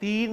3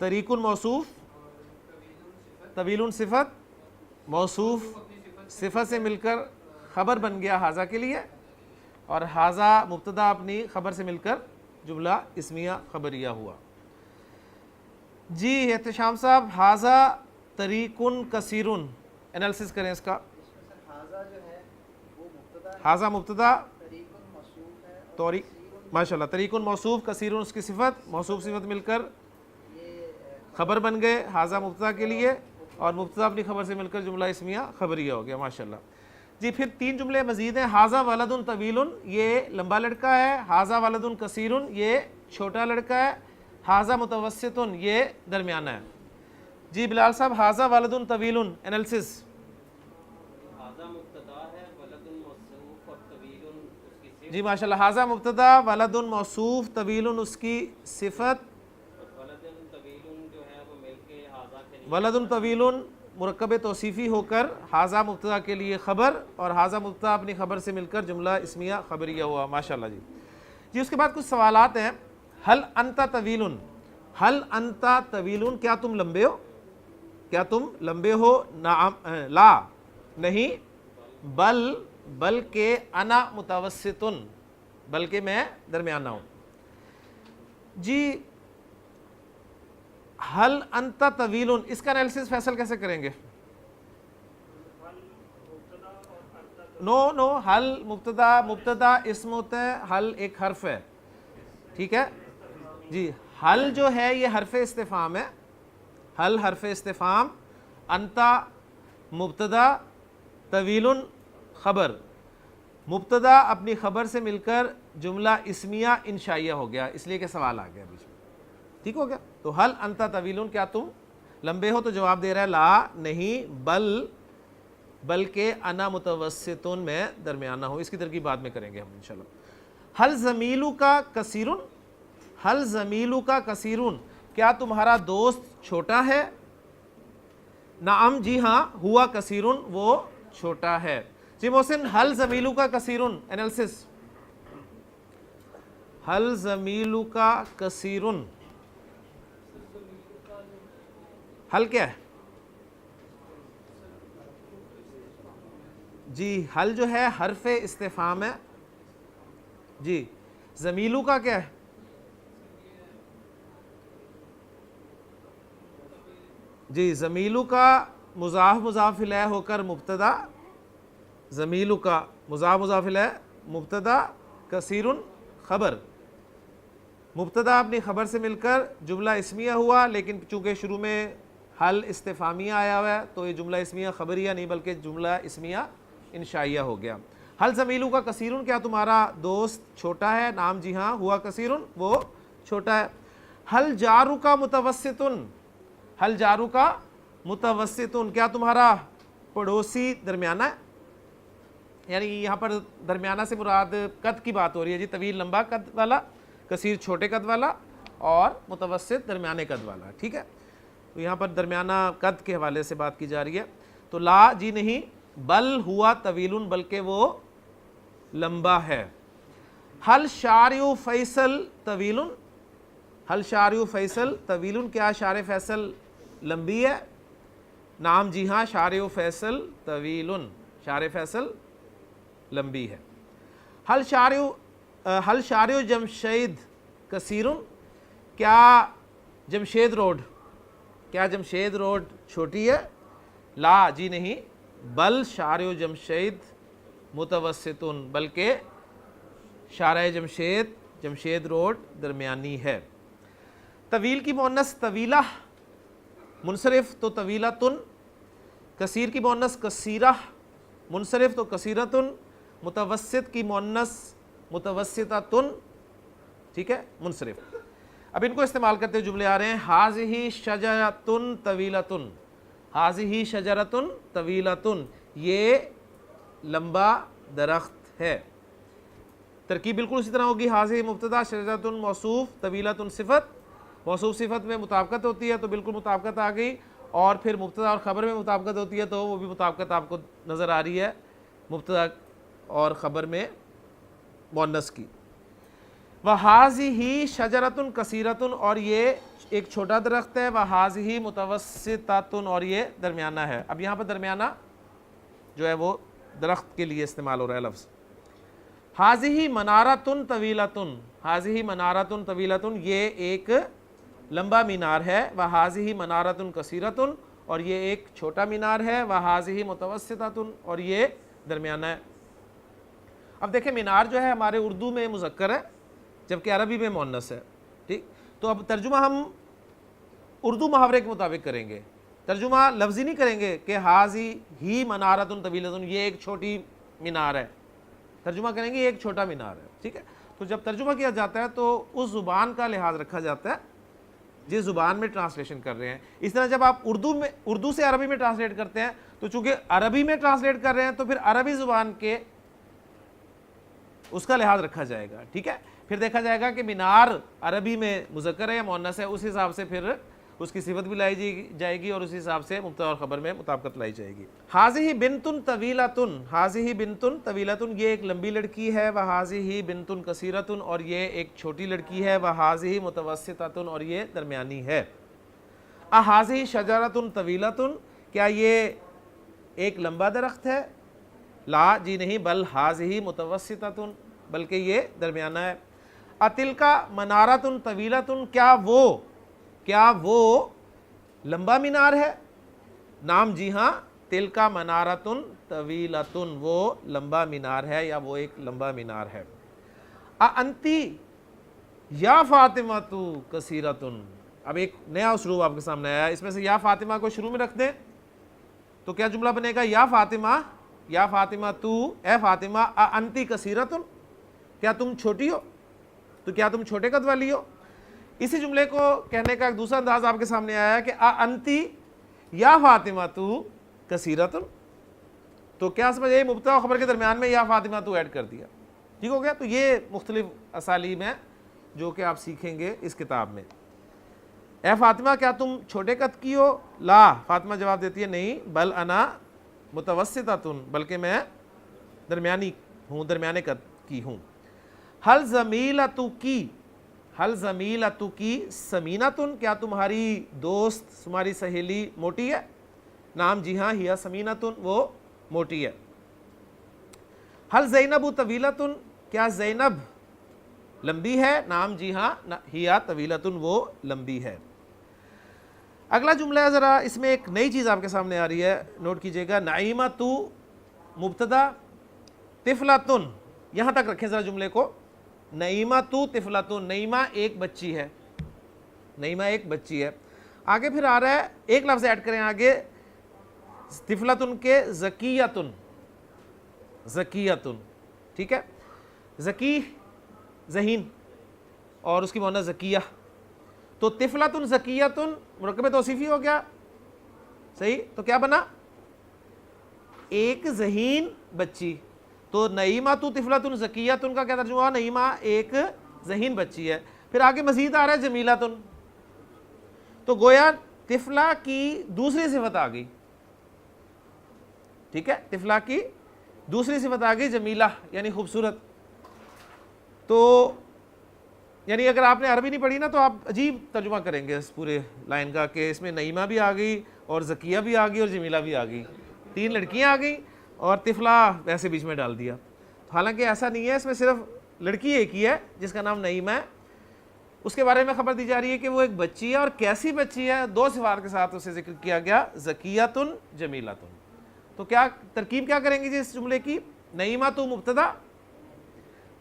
طریق موصوف، طویل صفت، موصوف صفت سے مل کر خبر بن گیا حاذا کے لیے، اور حاذا مبتدا اپنی خبر سے مل کر جملہ اسمیہ خبریہ ہوا۔ جی احتشام صاحب، حاذا طریق کثیرن، انالیسس کریں اس کا۔ حاذا مبتدا، ماشاء اللہ، طریق موصوف، کثیرن اس کی صفت، موصوف صفت مل کر خبر بن گئے حاذا مبتدا کے لیے، اور مبتدا اپنی خبر سے مل کر جملہ اسمیہ خبریہ ہو گیا، ماشاء اللہ۔ جی پھر 3 جملے مزید ہیں۔ حاذا ولد طویل، یہ لمبا لڑکا ہے۔ حاذا ولد کثیر، یہ چھوٹا لڑکا ہے۔ حاذا متوسط، یہ درمیانہ ہے۔ جی بلال صاحب، حاذا ولد طویل، انالیسس۔ حاذا مبتدا ہے، ولد موصوف اور طویل اس کی صفت۔ جی ماشاء اللہ، حاذا مبتدا، ولد موصوف، طویل اس کی صفت۔ ولد طویل جو ہے وہ مل کے حاذا کے لیے ولد طویل مرکب توصیفی ہو کر حاذا مبتدا کے لیے خبر، اور حاذا مبتدا اپنی خبر سے مل کر جملہ اسمیہ خبریہ ہوا، ماشاءاللہ۔ جی اس کے بعد کچھ سوالات ہیں۔ ہل انت طویل، ہل انت طویل، کیا تم لمبے ہو؟ کیا تم لمبے ہو؟ نعم، لا، نہیں، بلکہ انا متوسط، بلکہ میں درمیانہ ہوں۔ جی ہل انت طویل، اس کا انالیسس فیصل کیسے کریں گے؟ نو، ہل مبتدا اسم ہوتا ہے، ہل ایک حرف ہے، ٹھیک ہے جی۔ ہل جو ہے یہ حرف استفہام ہے، ہل حرف استفہام، انتا مبتدا، طویل خبر، مبتدا اپنی خبر سے مل کر جملہ اسمیہ انشائیہ ہو گیا، اس لیے کہ سوال آ گیا بیچ میں، ٹھیک ہو گیا۔ تو ہل انت طویل، کیا تم لمبے ہو؟ تو جواب دے رہا ہے لا، نہیں، بلکہ انا متوسط، میں درمیانہ ہوں۔ اس کی ترکیب بعد میں کریں گے ہم انشاءاللہ۔ ہل زمیلو کا کثیرن، ہل زمیلو کا کثیرن، کیا تمہارا دوست چھوٹا ہے؟ نعم، جی ہاں، ہوا کثیرن، وہ چھوٹا ہے۔ جی محسن، ہل زمیلو کا کثیرن، انالیسس۔ ہل زمیلو کا کثیرن، حل کیا ہے؟ جی حل جو ہے حرف استفہام ہے۔ جی زمیلو کا کیا ہے؟ جی زمیلو کا مضاف الیہ ہو کر مبتدا، زمیلو کا مضاف الیہ مبتدا، کثیرن خبر، مبتدا اپنی خبر سے مل کر جملہ اسمیہ ہوا، لیکن چونکہ شروع میں حل استفہامیہ آیا ہوا ہے تو یہ جملہ اسمیہ خبریہ نہیں بلکہ جملہ اسمیہ انشائیہ ہو گیا۔ حل زمیلو کا کثیرن، کیا تمہارا دوست چھوٹا ہے؟ نعم، جی ہاں، ہوا کثیرن، وہ چھوٹا ہے۔ حل جارو کا متوسطن، حل جارو کا متوسطن، کیا تمہارا پڑوسی درمیانہ ہے؟ یعنی یہاں پر درمیانہ سے مراد قد کی بات ہو رہی ہے جی، طویل لمبا قد والا، کثیر چھوٹے قد والا، اور متوسط درمیانے قد والا، ٹھیک ہے۔ تو یہاں پر درمیانہ قد کے حوالے سے بات کی جا رہی ہے۔ تو لا، جی نہیں، بل ہوا طویل، بلکہ وہ لمبا ہے۔ حل شارع فیصل طویل، حل شارع فیصل طویل، کیا شارع فیصل لمبی ہے؟ نعم، جی ہاں، شارع فیصل طویل، شارع فیصل لمبی ہے۔ حل شارع جمشید کثیر، کیا جمشید روڈ چھوٹی ہے؟ لا، جی نہیں، بل شارع جمشید متوسط، بلکہ شارع جمشید روڈ درمیانی ہے۔ طویل کی مؤنث طویلہ، منصرف تو طویلتن، کثیر کی مؤنث کثیرہ، منصرف تو کثیرتن، متوسط کی مؤنث متوسطتن، ٹھیک ہے، منصرف۔ اب ان کو استعمال کرتے ہوئے جملے آ رہے ہیں۔ ہاذہ شجرۃ طویلۃ، ہاذہ شجرۃ طویلۃ، یہ لمبا درخت ہے۔ ترکیب بالکل اسی طرح ہوگی، ہاذہ مبتدا، شجرۃ موصوف، طویلۃ صفت، موصوف صفت میں مطابقت ہوتی ہے تو بالکل مطابقت آ گئی، اور پھر مبتدا اور خبر میں مطابقت ہوتی ہے تو وہ بھی مطابقت آپ کو نظر آ رہی ہے مبتدا اور خبر میں مؤنث کی۔ وَهَٰذِهِ شَجَرَةٌ كَثِيرَةٌ، اور یہ ایک چھوٹا درخت ہے، وہذہ متوسطۃ اور یہ درمیانہ ہے. اب یہاں پر درمیانہ جو ہے وہ درخت کے لیے استعمال ہو رہا ہے لفظ. ہذہ منارۃ طویلۃ، ہذہ منارۃ طویلۃ یہ ایک لمبا مینار ہے. وہذہ منارۃ کثیرۃ اور یہ ایک چھوٹا مینار ہے. وہذہ متوسطۃ اور یہ درمیانہ ہے. اب دیکھیں مینار جو ہے ہمارے اردو میں مذکر ہے جبکہ عربی میں مؤنث ہے. ٹھیک، تو اب ترجمہ ہم اردو محاورے کے مطابق کریں گے. ترجمہ لفظی نہیں کریں گے کہ ہذہ منارۃ طویلۃ یہ ایک چھوٹی مینار ہے. ترجمہ کریں گے یہ ایک چھوٹا مینار ہے. ٹھیک ہے، تو جب ترجمہ کیا جاتا ہے تو اس زبان کا لحاظ رکھا جاتا ہے جس زبان میں ٹرانسلیشن کر رہے ہیں. اس طرح جب آپ اردو سے عربی میں ٹرانسلیٹ کرتے ہیں تو چونکہ عربی میں ٹرانسلیٹ کر رہے ہیں تو پھر عربی زبان کے اس کا لحاظ رکھا جائے گا. ٹھیک ہے، پھر دیکھا جائے گا کہ مینار عربی میں مذکر ہے یا مؤنث ہے، اس حساب سے پھر اس کی صفت بھی لائی جائے گی اور اس حساب سے مبتدا اور خبر میں مطابقت لائی جائے گی. ہذہ بنت طویلۃ، ہذہ بنت طویلۃ یہ ایک لمبی لڑکی ہے. وہذہ بنت کثیرۃ اور یہ ایک چھوٹی لڑکی ہے. وہذہ متوسطۃ اور یہ درمیانی ہے. اہذہ شجرۃ طویلۃ کیا یہ ایک لمبا درخت ہے؟ لا جی نہیں، بل ہذہ متوسطۃ بلکہ یہ درمیانہ ہے. اتلک منارۃ طویلۃ کیا وہ لمبا مینار ہے؟ نام جی ہاں، تلک منارۃ طویلۃ وہ لمبا مینار ہے یا وہ ایک لمبا مینار ہے. انتی یا فاطمہ کثیرۃ، اب ایک نیا اسلوب آپ کے سامنے آیا. اس میں سے یا فاطمہ کو شروع میں رکھ دیں تو کیا جملہ بنے گا؟ یا فاطمہ تو، اے فاطمہ، انتی کثیرۃ کیا تم چھوٹی ہو، تو کیا تم چھوٹے قد والی ہو. اسی جملے کو کہنے کا ایک دوسرا انداز آپ کے سامنے آیا ہے کہ انتی یا فاطمہ تو کثیرۃ، تو کیا سمجھ آئی؟ مبتدا و خبر کے درمیان میں یا فاطمہ تو ایڈ کر دیا. ٹھیک ہو گیا. تو یہ مختلف اسالیب ہیں جو کہ آپ سیکھیں گے اس کتاب میں. اے فاطمہ کیا تم چھوٹے قد کی ہو؟ لا، فاطمہ جواب دیتی ہے نہیں، بل انا متوسطۃ بلکہ میں درمیانی ہوں، درمیانے قد کی ہوں. حل زمیلتک سمینۃ کیا تمہاری دوست، تمہاری سہیلی موٹی ہے؟ نام جی ہاں، ہیا سمینۃ وہ موٹی ہے. حل زینب طویلۃ کیا زینب لمبی ہے؟ نام جی ہاں، ہیا طویلۃ وہ لمبی ہے. اگلا جملہ ہے، ذرا اس میں ایک نئی چیز آپ کے سامنے آ رہی ہے، نوٹ کیجئے گا. نعیمۃ مبتدا، طفلۃ، یہاں تک رکھیں ذرا جملے کو. نعیمۃ طفلۃ، نعیمہ ایک بچی ہے، نعیمہ ایک بچی ہے. آگے پھر آ رہا ہے ایک لفظ ایڈ کریں آگے، طفلۃ کے زکیۃ، زکیۃ. ٹھیک ہے، زکی ذہین اور اس کی مؤنث زکیہ، تو طفلۃ زکیۃ مرکب توصیفی ہو گیا. صحیح، تو کیا بنا؟ ایک ذہین بچی. تو نعیمہ تو طفلۃ زکیۃ کا کیا ترجمہ ہوا؟ نعیمہ ایک ذہین بچی ہے. پھر آگے مزید آ رہا ہے جمیلۃ، تو گویا طفلہ کی دوسری صفت آ گئی. ٹھیک ہے، طفلہ کی دوسری صفت آ گئی جمیلہ یعنی خوبصورت. تو یعنی اگر آپ نے عربی نہیں پڑھی نا تو آپ عجیب ترجمہ کریں گے اس پورے لائن کا کہ اس میں نعیمہ بھی آ گئی اور زکیہ بھی آ گئی اور جمیلہ بھی آ گئی، تین لڑکیاں آ گئیں اور طفلہ ویسے بیچ میں ڈال دیا. حالانکہ ایسا نہیں ہے، اس میں صرف لڑکی ایک ہی ہے جس کا نام نعیمہ ہے. اس کے بارے میں خبر دی جا رہی ہے کہ وہ ایک بچی ہے، اور کیسی بچی ہے؟ دو صفات کے ساتھ اسے ذکر کیا گیا، زکیۃ جمیلۃ. تو کیا ترکیب کیا کریں گے جی اس جملے کی؟ نعیمۃ مبتدا،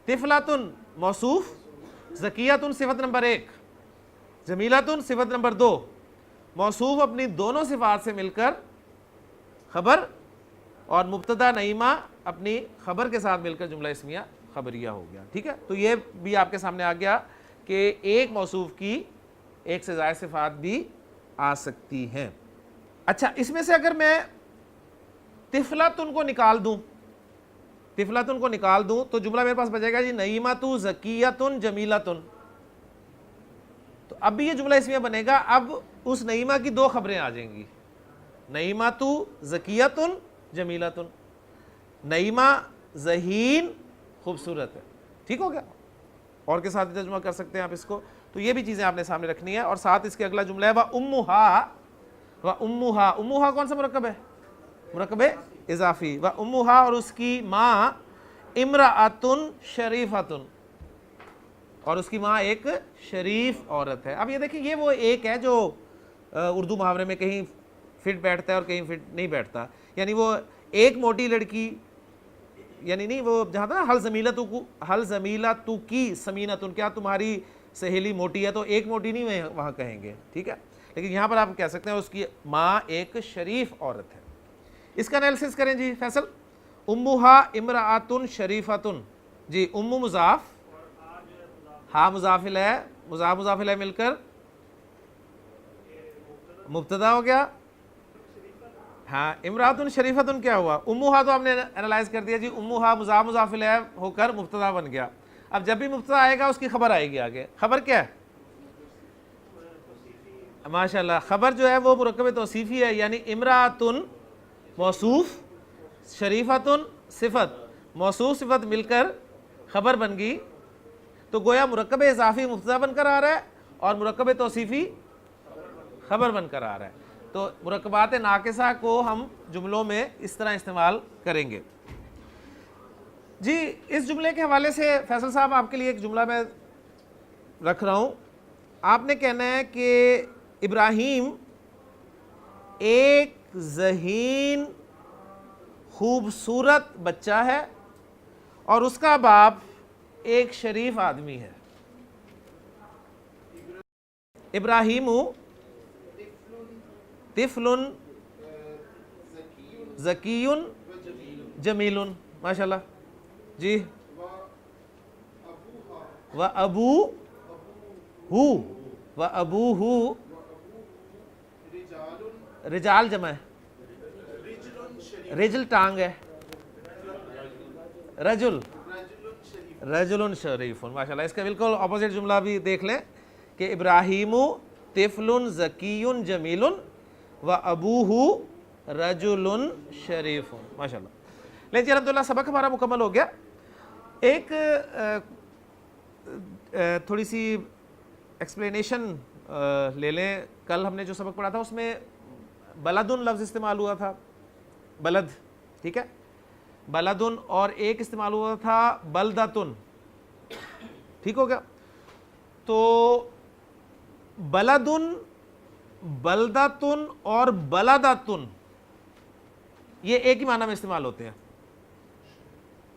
طفلۃ موصوف، زکیۃ صفت نمبر 1، جمیلۃ صفت نمبر 2. موصوف اپنی دونوں صفات سے مل کر خبر، اور مبتدا نعیمہ اپنی خبر کے ساتھ مل کر جملہ اسمیہ خبریہ ہو گیا. ٹھیک ہے، تو یہ بھی آپ کے سامنے آ گیا کہ ایک موصوف کی ایک سے زائد صفات بھی آ سکتی ہیں. اچھا، اس میں سے اگر میں طفلۃ کو نکال دوں، طفلۃ کو نکال دوں تو جملہ میرے پاس بچے گا جی نعیمۃ زکیۃ جمیلۃ. تو اب بھی یہ جملہ اسمیہ بنے گا. اب اس نعیمہ کی دو خبریں آ جائیں گی، نعیمۃ زکیۃ جمیلۃ. نعیمہ ذہین خوبصورت ہے. ٹھیک ہو گیا، اور کے ساتھ ترجمہ کر سکتے ہیں آپ اس کو. تو یہ بھی چیزیں آپ نے سامنے رکھنی ہے. اور ساتھ اس کے اگلا جملہ ہے وَأُمُّهَا وَأُمُّهَا. امُّهَا کون سا مرکب ہے؟ مرکب اضافی. وَأُمُّهَا اور اس کی ماں امرأۃ شریفتن، اور اس کی ماں ایک شریف عورت ہے. اب یہ دیکھیں یہ وہ ایک ہے جو اردو محاورے میں کہیں فٹ بیٹھتا ہے اور کہیں فٹ نہیں بیٹھتا. یعنی وہ ایک موٹی لڑکی، یعنی نہیں وہ جہاں تھا حل زمیلتو کی سمینتن، کیا تمہاری سہیلی موٹی ہے، تو ایک موٹی نہیں وہاں کہیں گے، ٹھیک ہے. لیکن یہاں پر آپ کہہ سکتے ہیں اس کی ماں ایک شریف عورت ہے. اس کا انالیسس کریں جی فیصل. امہا امرأۃ شریفتن، جی ام مضاف، ہاں مضاف الیہ، مضاف الیہ مل کر مبتدا ہو گیا. ہاں امرأۃ شریفتن کیا ہوا؟ امہا تو ہم نے انالائز کر دیا جی، امہا مضاف الیہ ہو کر مبتدا بن گیا. اب جب بھی مبتدا آئے گا اس کی خبر آئے گی آگے. خبر کیا ہے؟ ماشاءاللہ خبر جو ہے وہ مرکب توصیفی ہے، یعنی امرأۃ موصوف، شریفتٌ صفت، موصوف صفت مل کر خبر بن گئی. تو گویا مرکب اضافی مبتدا بن کر آ رہا ہے اور مرکب توصیفی خبر بن کر آ رہا ہے. تو مرکبات ناقصہ کو ہم جملوں میں اس طرح استعمال کریں گے. جی اس جملے کے حوالے سے فیصل صاحب آپ کے لیے ایک جملہ میں رکھ رہا ہوں. آپ نے کہنا ہے کہ ابراہیم ایک ذہین خوبصورت بچہ ہے اور اس کا باپ ایک شریف آدمی ہے. ابراہیم طفل ذکی جمیل، ماشاءاللہ جی. وَأَبُوهُ رجال جمع ہے، رجل ٹانگ ہے، رجل شریف، ماشاءاللہ. اس کا بالکل اپوزٹ جملہ بھی دیکھ لیں کہ ابراہیم طفل ذکی جمیل وَأَبُوهُ رجل شریف، ماشاءاللہ. لیکن جی الحمدللہ سبق ہمارا مکمل ہو گیا. ایک تھوڑی سی ایکسپلینیشن لے لیں. کل ہم نے جو سبق پڑھا تھا اس میں بلدن لفظ استعمال ہوا تھا، بلد، ٹھیک ہے، بلدن، اور ایک استعمال ہوا تھا بلدتن، ٹھیک ہو گیا. تو بلدن، بلدتن اور بلدتن یہ ایک ہی معنی میں استعمال ہوتے ہیں،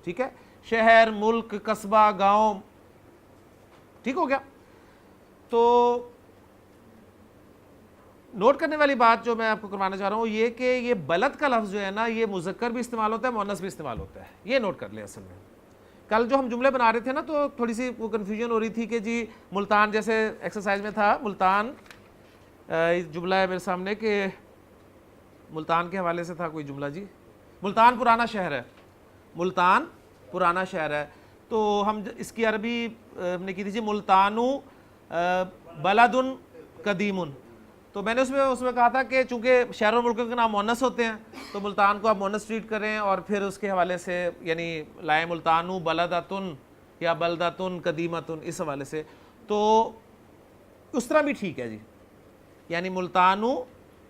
ٹھیک ہے، شہر، ملک، قصبہ، گاؤں، ٹھیک ہو گیا. تو نوٹ کرنے والی بات جو میں آپ کو کروانا چاہ رہا ہوں یہ کہ یہ بلد کا لفظ جو ہے نا یہ مذکر بھی استعمال ہوتا ہے، مؤنث بھی استعمال ہوتا ہے. یہ نوٹ کر لیں. اصل میں کل جو ہم جملے بنا رہے تھے نا تو تھوڑی سی وہ کنفیوژن ہو رہی تھی کہ جی ملتان، جیسے ایکسرسائز میں تھا ملتان، جملہ ہے میرے سامنے کہ ملتان کے حوالے سے تھا کوئی جملہ، جی ملتان پرانا شہر ہے، ملتان پرانا شہر ہے. تو ہم اس کی عربی ہم نے کی تھی جی ملتانو بلدن قدیمن. تو میں نے اس میں کہا تھا کہ چونکہ شہر و ملکوں کے نام مؤنث ہوتے ہیں تو ملتان کو آپ مؤنث ٹریٹ کریں اور پھر اس کے حوالے سے یعنی لائے ملتانو بلدتن یا بلدتن قدیمتن، اس حوالے سے. تو اس طرح بھی ٹھیک ہے جی، یعنی ملتانو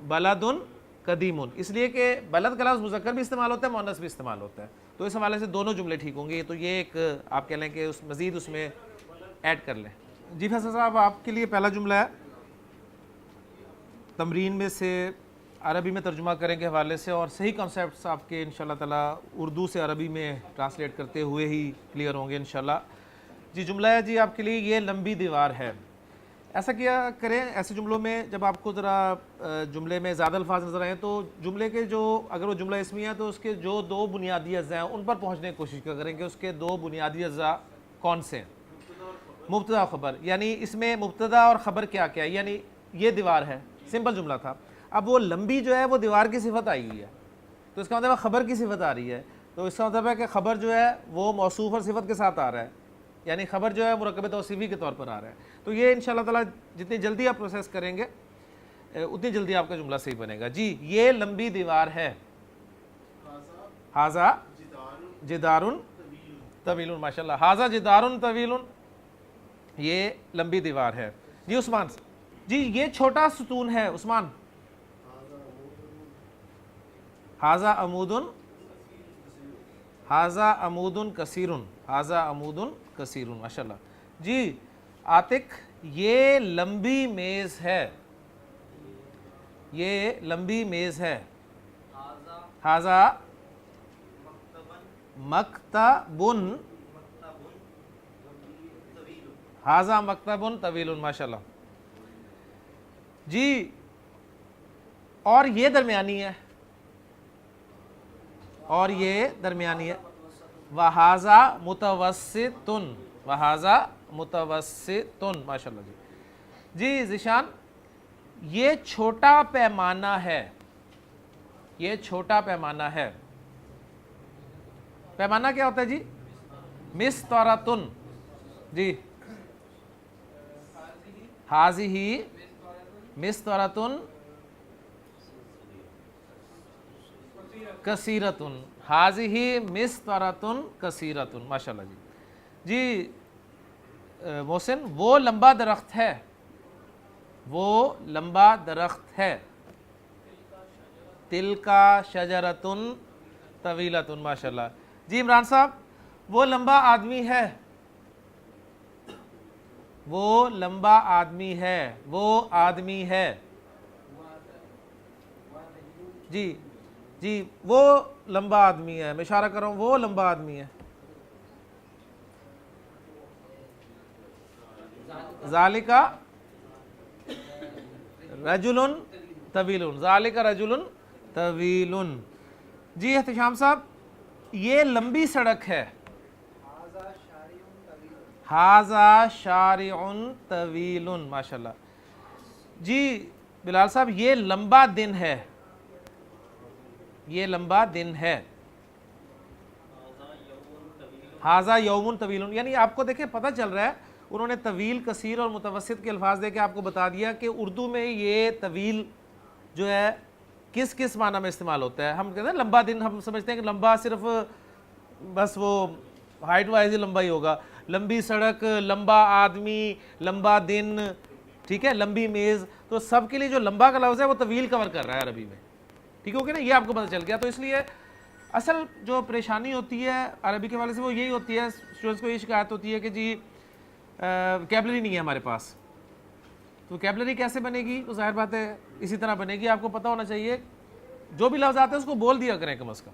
بلدن قدیمن، اس لیے کہ بلد کا لفظ مذکر بھی استعمال ہوتا ہے، مؤنث بھی استعمال ہوتا ہے. تو اس حوالے سے دونوں جملے ٹھیک ہوں گے. تو یہ ایک آپ کہہ لیں کہ مزید اس میں ایڈ کر لیں. جی فیصل صاحب آپ کے لیے پہلا جملہ ہے تمرین میں سے عربی میں ترجمہ کریں کے حوالے سے، اور صحیح کانسیپٹس آپ کے انشاءاللہ تعالیٰ اردو سے عربی میں ٹرانسلیٹ کرتے ہوئے ہی کلیئر ہوں گے انشاءاللہ. جی جملہ ہے جی آپ کے لیے یہ لمبی دیوار ہے. ایسا کیا کریں ایسے جملوں میں جب آپ کو ذرا جملے میں زیادہ الفاظ نظر آئیں تو جملے کے جو اگر وہ جملہ اسمی ہے تو اس کے جو دو بنیادی اجزاء ہیں ان پر پہنچنے کی کوشش کریں کہ اس کے دو بنیادی اجزاء کون سے ہیں. مبتدا اور خبر، یعنی اس میں مبتدا اور خبر کیا کیا ہے، یعنی یہ دیوار ہے، سمپل جملہ تھا. اب وہ لمبی جو ہے وہ دیوار کی صفت آئی ہوئی ہے تو اس کا مطلب خبر کی صفت آ رہی ہے. تو اس کا مطلب ہے کہ خبر جو ہے وہ موصوف اور صفت کے ساتھ آ رہا ہے، یعنی خبر جو ہے مرکب توصیفی کے طور پر آ رہا ہے. تو یہ انشاءاللہ تعالیٰ جتنی جلدی آپ پروسیس کریں گے اتنی جلدی آپ کا جملہ صحیح بنے گا. جی یہ لمبی دیوار ہے، ہاذا جدار طویل، ماشاءاللہ، ہاذا جدار طویل، یہ لمبی دیوار ہے. جی عثمان جی یہ چھوٹا ستون ہے عثمان. ھذا عمود کثیرن، ھذا عمود کثیرن، ماشاء اللہ. جی عاتق یہ لمبی میز ہے، یہ لمبی میز ہے. ھذا مکتبن، ھذا مکتبن طویل، ماشاء اللہ. جی اور یہ درمیانی ہے، اور یہ درمیانی ہے. وَھذا متوسطن، وَھذا متوسطن، ماشاء اللہ. جی ذیشان یہ چھوٹا پیمانہ ہے، یہ چھوٹا پیمانہ ہے. پیمانہ کیا ہوتا ہے جی؟ مسطرتن. جی ھذہ مسطرتن کثیرتن، ھذہ مسطرتن کثیرتن، ماشاء اللہ. جی محسن وہ لمبا درخت ہے، وہ لمبا درخت ہے. تلکا شجرتن طویلتن، ماشاء اللہ. جی عمران صاحب وہ لمبا آدمی ہے، وہ لمبا آدمی ہے، وہ آدمی ہے. جی جی وہ لمبا آدمی ہے، میں اشارہ کر رہا ہوں وہ لمبا آدمی ہے. ذالک رجل طویل، ذالک رجل طویل. جی احتشام صاحب یہ لمبی سڑک ہے. ھذا شارع طویل، ماشاء اللہ. جی بلال صاحب یہ لمبا دن ہے، یہ لمبا دن ہے. ھذا یوم طویل، یعنی آپ کو دیکھیں پتہ چل رہا ہے انہوں نے طویل، کثیر اور متوسط کے الفاظ دے کے آپ کو بتا دیا کہ اردو میں یہ طویل جو ہے کس کس معنی میں استعمال ہوتا ہے. ہم کہتے ہیں لمبا دن، ہم سمجھتے ہیں کہ لمبا صرف بس وہ ہائٹ وائز ہی لمبا ہی ہوگا. لمبی سڑک، لمبا آدمی، لمبا دن، ٹھیک ہے، لمبی میز، تو سب کے لیے جو لمبا کا لفظ ہے وہ طویل کور کر رہا ہے عربی میں. ٹھیک ہے نا، یہ آپ کو پتہ چل گیا. تو اس لیے اصل جو پریشانی ہوتی ہے عربی کے حوالے سے وہ یہی ہوتی ہے، اسٹوڈنٹس کو یہ شکایت ہوتی ہے کہ جی ویکیبلری نہیں ہے ہمارے پاس. تو ویکیبلری کیسے بنے گی؟ تو ظاہر بات ہے اسی طرح بنے گی. آپ کو پتہ ہونا چاہیے جو بھی لفظ آتے ہیں اس کو بول دیا کریں کم از کم.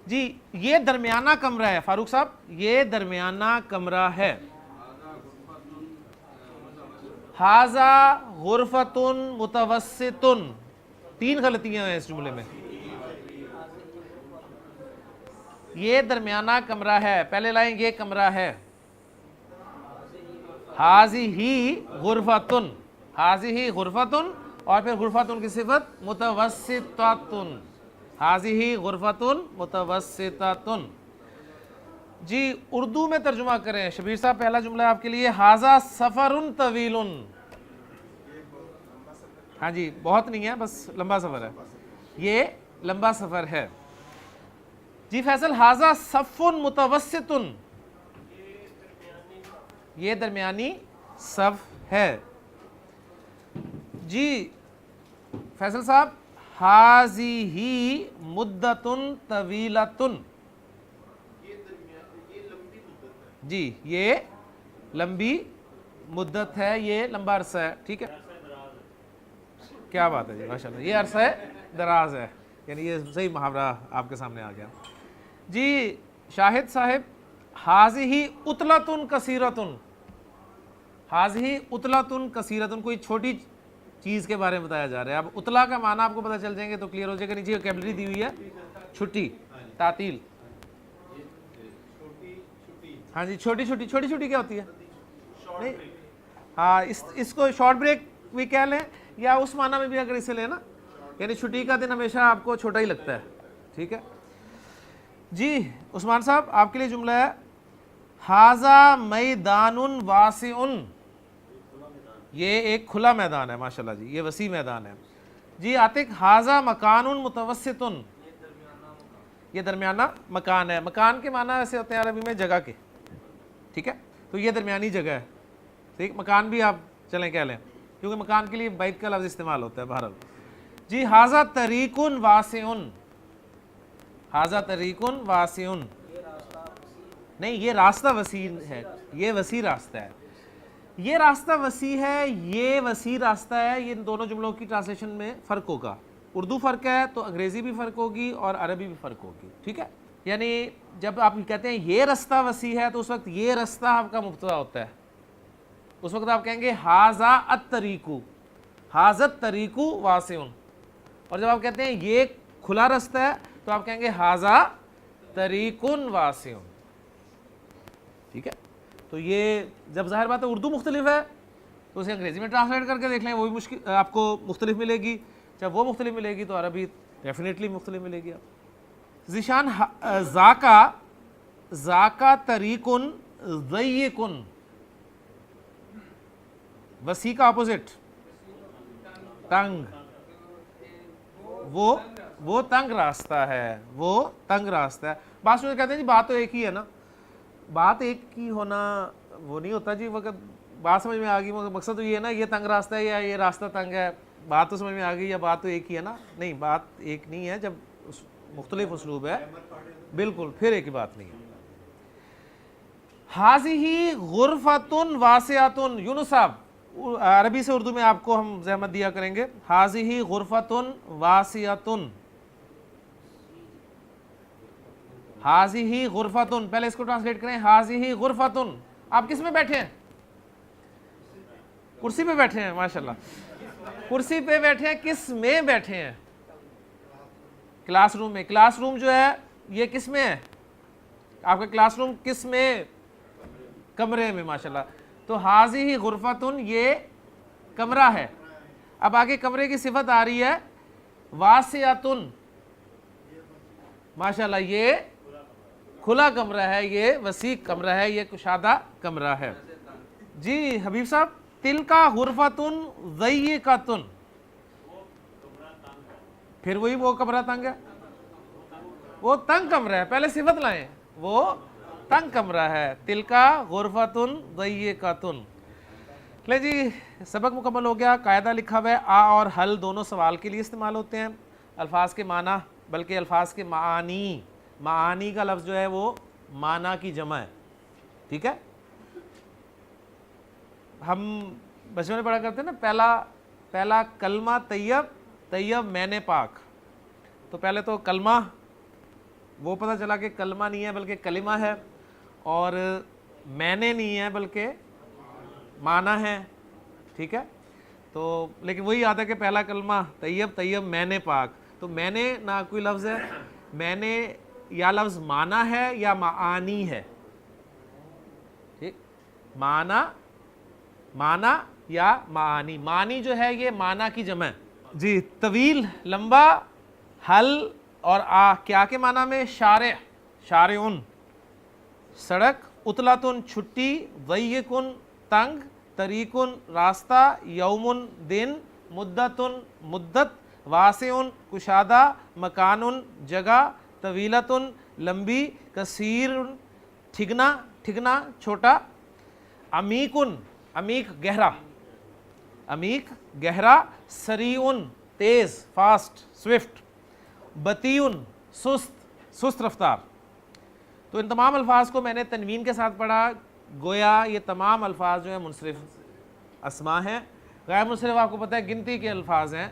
جی یہ درمیانہ کمرہ ہے فاروق صاحب، یہ درمیانہ کمرہ ہے. ھذا غرفۃ متوسط، تین غلطیاں ہیں اس جملے میں. یہ درمیانہ کمرہ ہے، پہلے لائن یہ کمرہ ہے. ھذہ غرفۃ، ھذہ غرفۃ، اور پھر غرفۃ کی صفت متوسطۃ، ھذہ غرفۃ متوسطۃ. جی اردو میں ترجمہ کریں شبیر صاحب. پہلا جملہ آپ کے لیے ھذا سفر طویل. ہاں جی بہت نہیں ہے، بس لمبا سفر ہے، یہ لمبا سفر ہے. جی فیصل ھذا صف متوسط، یہ درمیانی صف ہے. جی فیصل صاحب ھذہ مدۃ طویلۃ، جی یہ لمبی مدت ہے، یہ لمبا عرصہ ہے. ٹھیک ہے، کیا بات ہے جی، ماشاء اللہ. یہ عرصہ دراز ہے، یعنی یہ صحیح محاورہ آپ کے سامنے آ گیا. جی شاہد صاحب ھذہ عطلۃ کثیرۃ، ھذہ عطلۃ کثیرۃ، کوئی چھوٹی چیز کے بارے میں بتایا جا رہا ہے. اب عطلہ کا معنی آپ کو پتہ چل جائیں گے تو کلیئر ہو جائے گا. نیچے ویکیبلری دی ہوئی ہے، چھٹی، تعطیل. ہاں جی چھوٹی چھوٹی، چھوٹی چھوٹی کیا ہوتی ہے؟ نہیں ہاں اس کو شارٹ بریک بھی کہہ لیں، یا اس معنی میں بھی اگر اسے لیں نا، یعنی چھٹی کا دن ہمیشہ آپ کو چھوٹا ہی لگتا ہے. ٹھیک ہے جی عثمان صاحب آپ کے لیے جملہ ہے ھذا میدان واسع، یہ ایک کھلا میدان ہے، ماشاء اللہ جی یہ وسیع میدان ہے. جی عاتق ھذا مکان متوسط، یہ درمیانہ مکان ہے. مکان کے معنی ایسے ہوتے ہیں عربی میں جگہ کے. ٹھیک ہے، تو تو یہ درمیانی جگہ ہے. ٹھیک, مکان بھی آپ چلیں کہہ لیں, کیونکہ مکان کے لیے بیت کا لفظ استعمال ہوتا ہے بہرحال. جی ھذا طریق واسع, ھذا طریق واسع, نہیں یہ راستہ وسیع ہے, یہ وسیع راستہ ہے, یہ راستہ وسیع ہے, یہ وسیع راستہ ہے. یہ ان دونوں جملوں کی ٹرانسلیشن میں فرق ہوگا. اردو فرق ہے تو انگریزی بھی فرق ہوگی اور عربی بھی فرق ہوگی. ٹھیک ہے, یعنی جب آپ کہتے ہیں یہ رستہ وسیع ہے تو اس وقت یہ رستہ آپ کا مبتدا ہوتا ہے. اس وقت آپ کہیں گے ھذا الطریق, ھذا الطریق واسع. اور جب آپ کہتے ہیں یہ کھلا رستہ ہے تو آپ کہیں گے ھذا طریق واسع. ٹھیک ہے, تو یہ جب ظاہر بات ہے اردو مختلف ہے تو اسے انگریزی میں ٹرانسلیٹ کر کے دیکھ لیں, وہ بھی مشکل آپ کو مختلف ملے گی. جب وہ مختلف ملے گی تو عربی ڈیفینیٹلی مختلف ملے گی. آپ ذیشان ذاکا طریق ضیق, وسیع کا اپوزٹ تنگ, وہ تنگ راستہ ہے, وہ تنگ راستہ ہے. بات سن کہتے ہیں جی بات تو ایک ہی ہے نا. بات ایک ہی ہونا وہ نہیں ہوتا جی. وقت بات سمجھ میں آ گئی, مقصد تو یہ ہے نا یہ تنگ راستہ ہے یا یہ راستہ تنگ ہے, بات تو سمجھ میں آ گئی یا بات تو ایک ہی ہے نا. نہیں, بات ایک نہیں ہے, جب مختلف اسلوب ہے بالکل پھر ایک ہی بات نہیں ہے. ھذہ غرفۃ واسعۃ, یونس صاحب عربی سے اردو میں آپ کو ہم زحمت دیا کریں گے. ھذہ غرفۃ واسعۃ, ھذہ غرفۃ, پہلے اس کو ٹرانسلیٹ کریں. ھذہ غرفۃ, آپ کس میں بیٹھے ہیں؟ کرسی پہ بیٹھے ہیں, ماشاءاللہ کرسی پہ بیٹھے ہیں. کس میں بیٹھے ہیں؟ کلاس روم میں. کلاس روم جو ہے یہ کس میں ہے؟ آپ کا کلاس روم کس میں؟ کمرے میں, ماشاءاللہ. تو ھذہ غرفۃ یہ کمرہ ہے. اب آگے کمرے کی صفت آ رہی ہے واسعۃ, ماشاءاللہ یہ کھلا کمرہ ہے, یہ وسیع کمرہ ہے, یہ کشادہ کمرہ ہے. جی حبیب صاحب, تلکا غرفۃ ضیقۃ, پھر وہی وہ کمرہ تنگ ہے, وہ تنگ کمرہ ہے. پہلے صفت لائیں, وہ تنگ کمرہ ہے. تلکا غرفۃ ضیقۃ. لے جی سبق مکمل ہو گیا. قاعدہ لکھا ہوا ہے, آ اور حل دونوں سوال کے لیے استعمال ہوتے ہیں. الفاظ کے معنی بلکہ الفاظ کے معانی, معانی کا لفظ جو ہے وہ معنی کی جمع ہے. ٹھیک ہے, ہم بچپن میں پڑھا کرتے ہیں نا, پہلا کلمہ طیب, طیب میں نے پاک. تو پہلے تو کلمہ, وہ پتہ چلا کہ کلمہ نہیں ہے بلکہ کلمہ ہے, اور میں نے نہیں ہے بلکہ معنی ہے. ٹھیک ہے, تو لیکن وہی یاد ہے کہ پہلا کلمہ طیب, طیب میں نے پاک. تو میں نے نہ کوئی لفظ ہے, میں نے یا لفظ معنی ہے یا معانی ہے. ٹھیک, معنی یا معانی. معنی جو ہے یہ معنی کی جمع ہے. جی طویل لمبا, حل اور کیا کے معنی میں؟ شارع, شارعن سڑک, اطلتن چھٹی, ضیقن تنگ, طریقن راستہ, یومن دن, مدتن مدت, واسعن کشادہ, مکانن جگہ, طویلتن لمبی, کثیرن ٹھگنا, ٹھگنا چھوٹا, عمیقن عمیق گہرا, عمیق گہرا, سریعن تیز فاسٹ سوئفٹ, بطیعن سست سست رفتار. تو ان تمام الفاظ کو میں نے تنوین کے ساتھ پڑھا, گویا یہ تمام الفاظ جو ہیں منصرف اسماء ہیں. غیر منصرف آپ کو پتہ ہے گنتی کے الفاظ ہیں,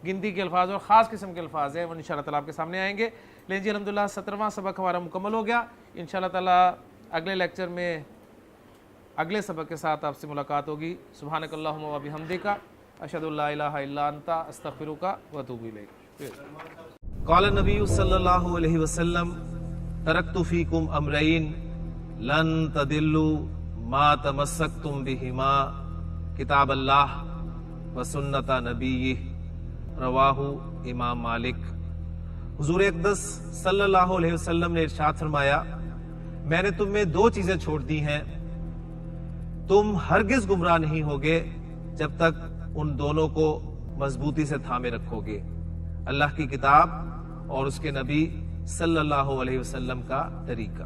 گنتی کے الفاظ اور خاص قسم کے الفاظ ہیں, وہ انشاءاللہ تعالیٰ آپ کے سامنے آئیں گے. لیکن جی الحمدللہ 17واں سبق ہمارا مکمل ہو گیا. انشاءاللہ تعالیٰ اگلے لیکچر میں اگلے سبق کے ساتھ آپ سے ملاقات ہوگی. سبحانک اللہم و بحمدک, اشہد ان لا الہ الا انت, استغفرک و اتوب الیک. قال النبی صلی اللہ علیہ وسلم, ترکت فیکم امرین لن تضلوا ما تمسکتم بہما, کتاب اللہ و سنت نبیہ, رواہ امام مالک. حضور اقدس صلی اللہ علیہ وسلم نے ارشاد فرمایا, میں نے تم میں دو چیزیں چھوڑ دی ہیں, تم ہرگز گمراہ نہیں ہوگے جب تک ان دونوں کو مضبوطی سے تھامے رکھو گے, اللہ کی کتاب اور اس کے نبی صلی اللہ علیہ وسلم کا طریقہ.